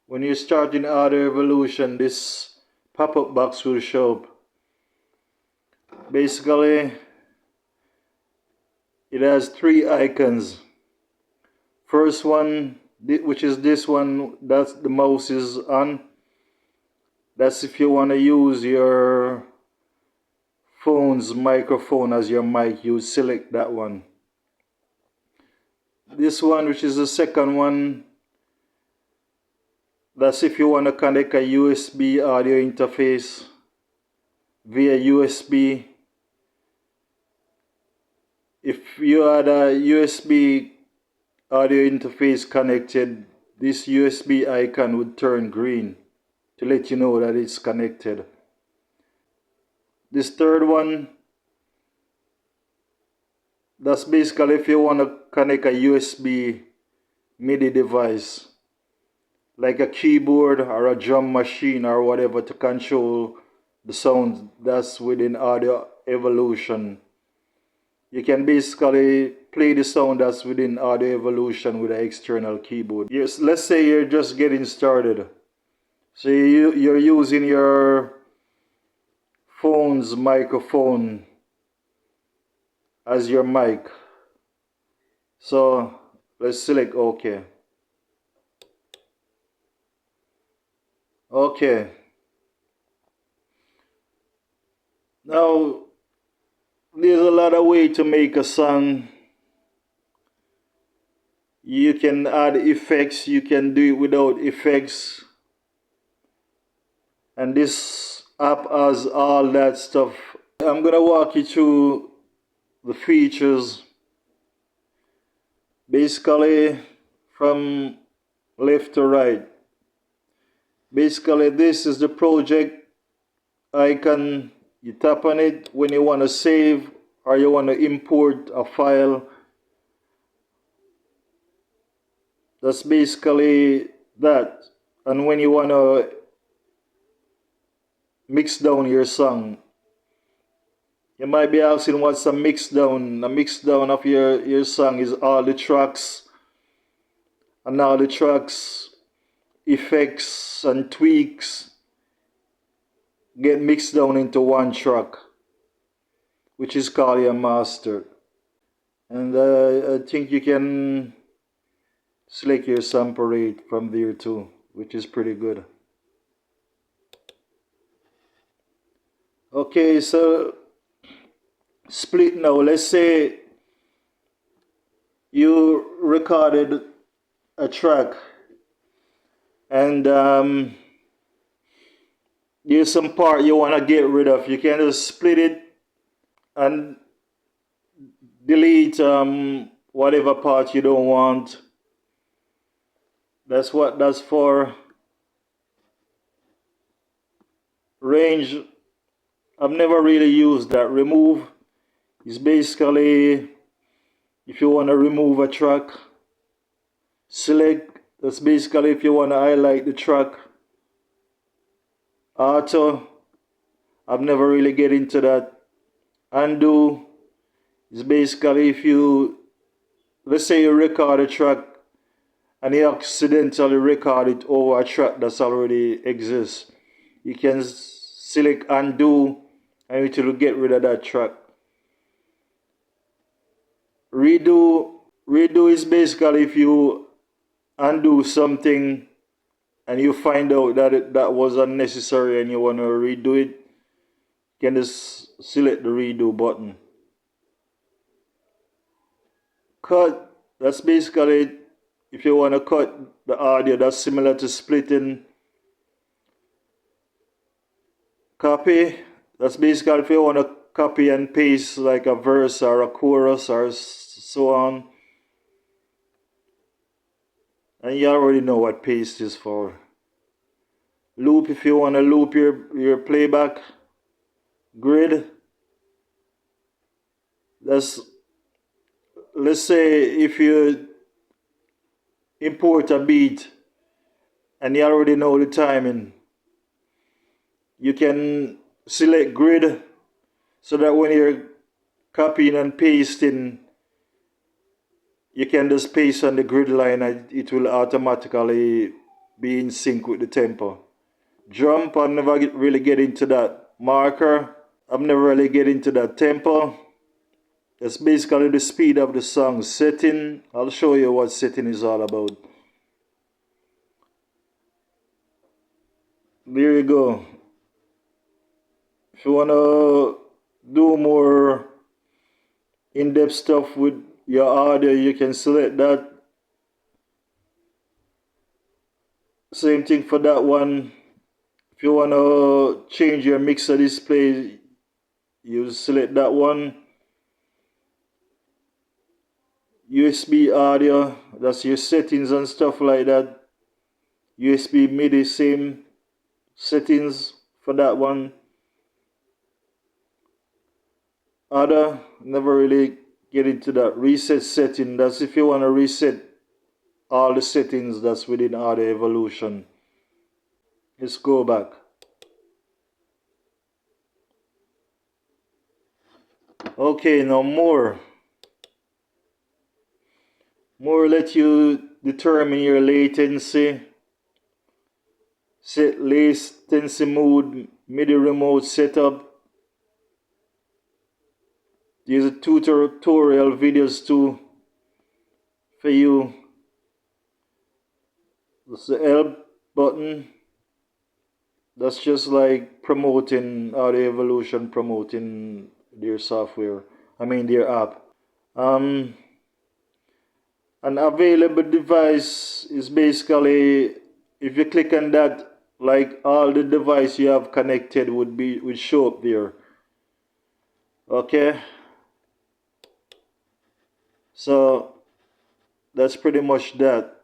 When you start in Audio Evolution, this pop-up box will show up. Basically, it has three icons. First one, which is this one, that's the mouse is on. That's if you want to use your phone's microphone as your mic, you select that one. This one, which is the second one, that's if you want to connect a USB audio interface via USB. If you had a USB audio interface connected, this USB icon would turn green to let you know that it's connected. This third one, that's basically if you want to connect a USB MIDI device, like a keyboard or a drum machine or whatever, to control the sound that's within Audio Evolution. You can basically play the sound that's within Audio Evolution with an external keyboard. Yes, let's say you're just getting started. So you're using your phone's microphone as your mic. So let's select OK. Okay. Now, there's a lot of ways to make a song. You can add effects, you can do it without effects. And this app has all that stuff. I'm gonna walk you through the features, basically from left to right. Basically, this is the project icon. You tap on it when you want to save or you want to import a file. That's basically that. And when you want to mix down your song, you might be asking what's a mix down. A mix down of your song is all the tracks, and all the tracks, effects and tweaks get mixed down into one track, which is called your master. And I think you can select your sample rate from there too, which is pretty good. Okay, so split now. Let's say you recorded a track and there's some part you want to get rid of. You can just split it and delete whatever part you don't want. That's what that's for. Range, I've never really used that. Remove is basically if you want to remove a track. Select, that's basically if you want to highlight the track. Auto, I've never really get into that. Undo is basically if you, let's say you record a track and you accidentally record it over a track that's already exists. You can select undo and it will get rid of that track. Redo is basically if you undo something and you find out that that was unnecessary and you want to redo it, you can just select the redo button. Cut, that's basically if you want to cut the audio, that's similar to splitting. Copy, that's basically if you want to copy and paste like a verse or a chorus or so on. And you already know what paste is for. Loop, if you want to loop your playback. Grid, that's, let's say if you import a beat and you already know the timing, you can select grid so that when you're copying and pasting, you can just paste on the grid line and it will automatically be in sync with the tempo. Drum, I never really get into that. Marker, I'm never really get into that. Tempo, that's basically the speed of the song. Setting, I'll show you what setting is all about. There you go. If you want to do more in-depth stuff with your audio, you can select that. Same thing for that one. If you want to change your mixer display, you select that one. USB audio, that's your settings and stuff like that. USB MIDI, same settings for that one. Other, never really get into that. Reset setting, that's if you want to reset all the settings that's within Audio Evolution. Let's go back. Okay, now more let you determine your latency. Set latency mode, MIDI remote setup. There's a tutorial videos too for you. That's the help button. That's just like promoting Audio Evolution, promoting their software. I mean their app. An available device is basically, if you click on that, like all the device you have connected would show up there. Okay. So that's pretty much that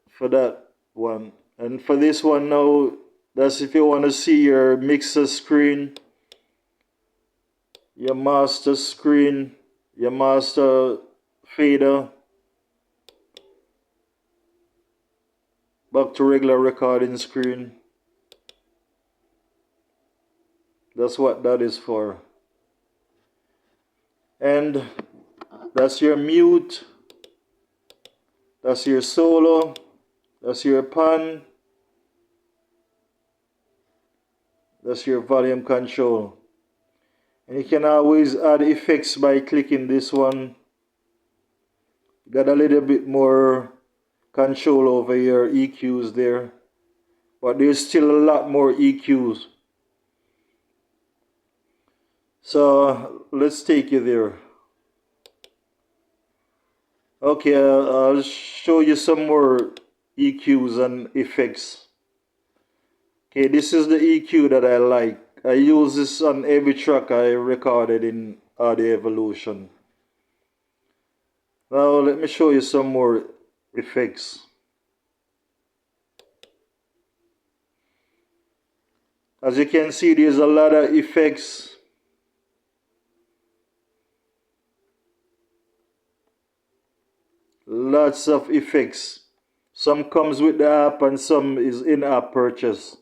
for that one. And for this one now, that's if you want to see your mixer screen, your master screen, your master fader, back to regular recording screen. That's what that is for. And that's your mute, that's your solo, that's your pan, that's your volume control. And you can always add effects by clicking this one. Got a little bit more control over your EQs there, but there's still a lot more EQs. So let's take you there. Okay, I'll show you some more EQs and effects. Okay, this is the EQ that I like. I use this on every track I recorded in Audio Evolution. Now let me show you some more effects. As you can see, there's a lot of effects. Lots of effects. Some comes with the app and some is in-app purchase.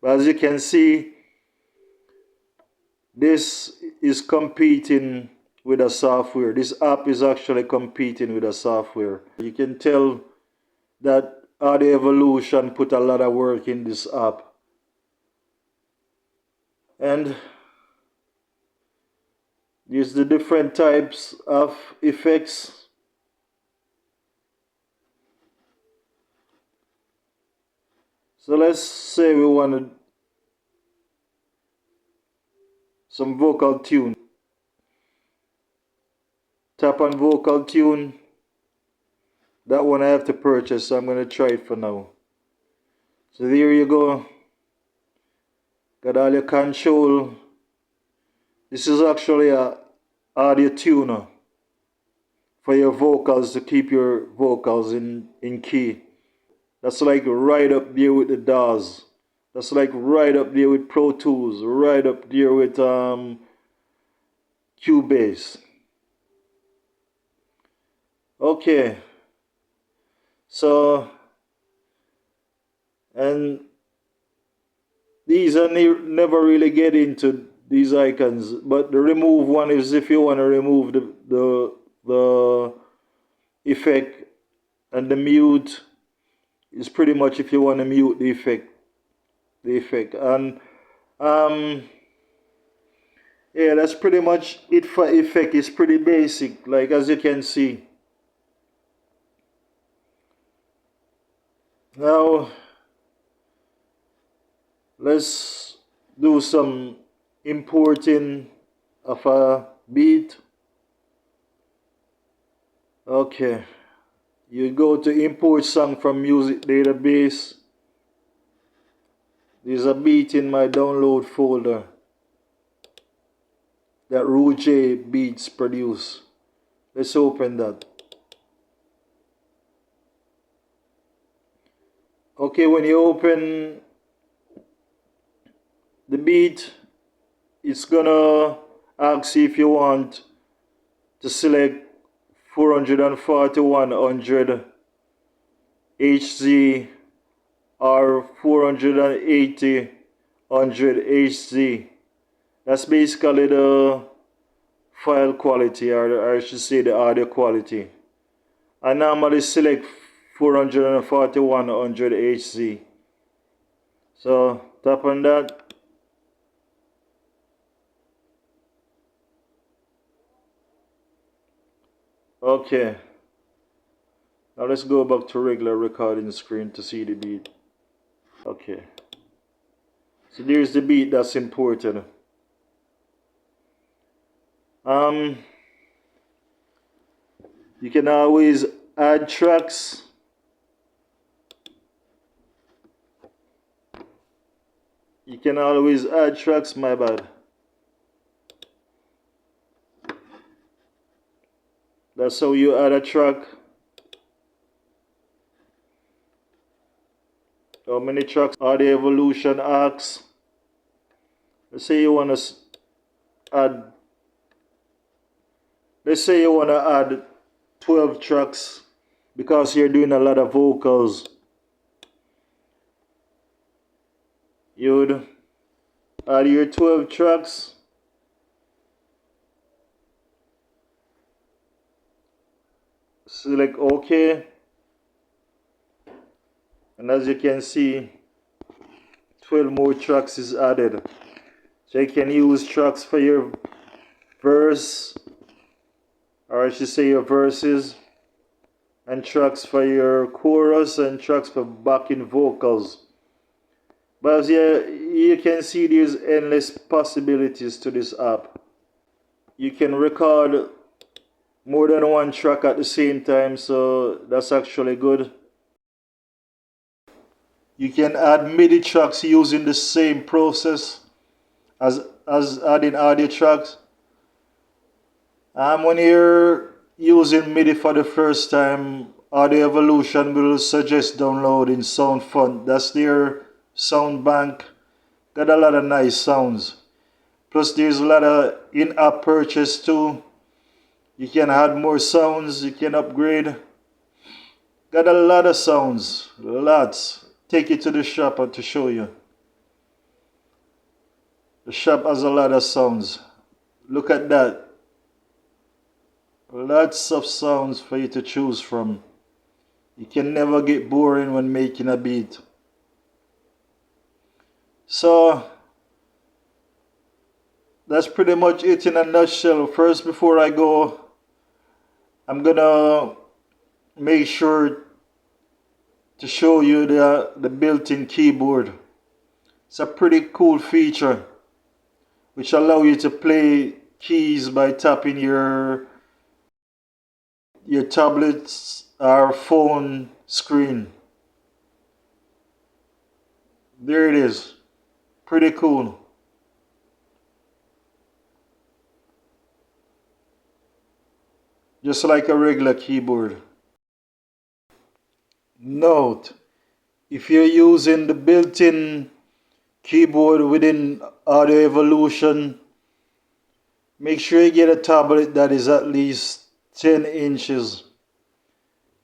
But as you can see, this is competing with a software. This app is actually competing with a software. You can tell that Audio Evolution put a lot of work in this app. And there's the different types of effects. So let's say we wanted some vocal tune. Tap on vocal tune. That one I have to purchase, so I'm going to try it for now. So there you go. Got all your control. This is actually a audio tuner for your vocals, to keep your vocals in key. That's like right up there with the DAWs. That's like right up there with Pro Tools, right up there with Cubase. Okay. So, and these are never really get into these icons, but the remove one is if you want to remove the effect, and the mute is pretty much if you want to mute the effect. And um, yeah, that's pretty much it for effect. It's pretty basic, like as you can see. Now let's do some importing of a beat. Okay, you go to import song from music database. There's a beat in my download folder that Rouge Beats produce. Let's open that. Okay, when you open the beat, it's gonna ask you if you want to select 44100 HZ or 480 100 HZ. That's basically the file quality, or I should say the audio quality. I normally select 441 100 HZ. So tap on that. Okay. Now let's go back to regular recording screen to see the beat. Okay. So there's the beat that's imported. You can always add tracks. You can always add tracks, my bad. That's how you add a track. How many tracks are the evolution asks? Let's say you want to add, let's say you want to add 12 tracks because you're doing a lot of vocals. You would add your 12 tracks. Select OK. And as you can see, 12 more tracks is added. So you can use tracks for your verse, or I should say your verses, and tracks for your chorus, and tracks for backing vocals. But as you can see, there's endless possibilities to this app. You can record more than one track at the same time, so that's actually good. You can add MIDI tracks using the same process as adding audio tracks. When you're using MIDI for the first time, Audio Evolution will suggest downloading Sound Font. That's their sound bank. Got a lot of nice sounds. Plus there's a lot of in-app purchase too. You can add more sounds, you can upgrade. Got a lot of sounds, lots. Take it to the shop to show you. The shop has a lot of sounds. Look at that. Lots of sounds for you to choose from. You can never get boring when making a beat. So that's pretty much it in a nutshell. First, before I go, I'm gonna make sure to show you the built-in keyboard. It's a pretty cool feature which allow you to play keys by tapping your tablet's or phone screen. There it is. Pretty cool. Just like a regular keyboard. Note, if you're using the built-in keyboard within Audio Evolution, make sure you get a tablet that is at least 10 inches.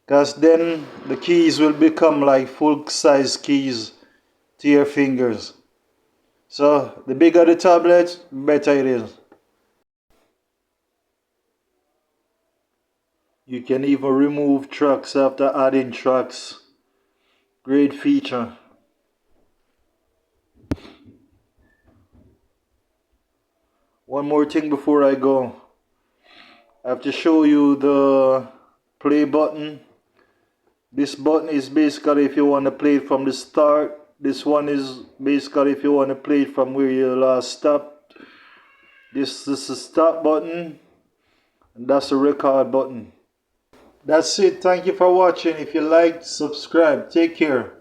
Because then the keys will become like full-size keys to your fingers. So the bigger the tablet, better it is. You can even remove tracks after adding tracks. Great feature. One more thing before I go. I have to show you the play button. This button is basically if you want to play it from the start. This one is basically if you want to play it from where you last stopped. This is the stop button. And that's the record button. That's it. Thank you for watching. If you liked, subscribe. Take care.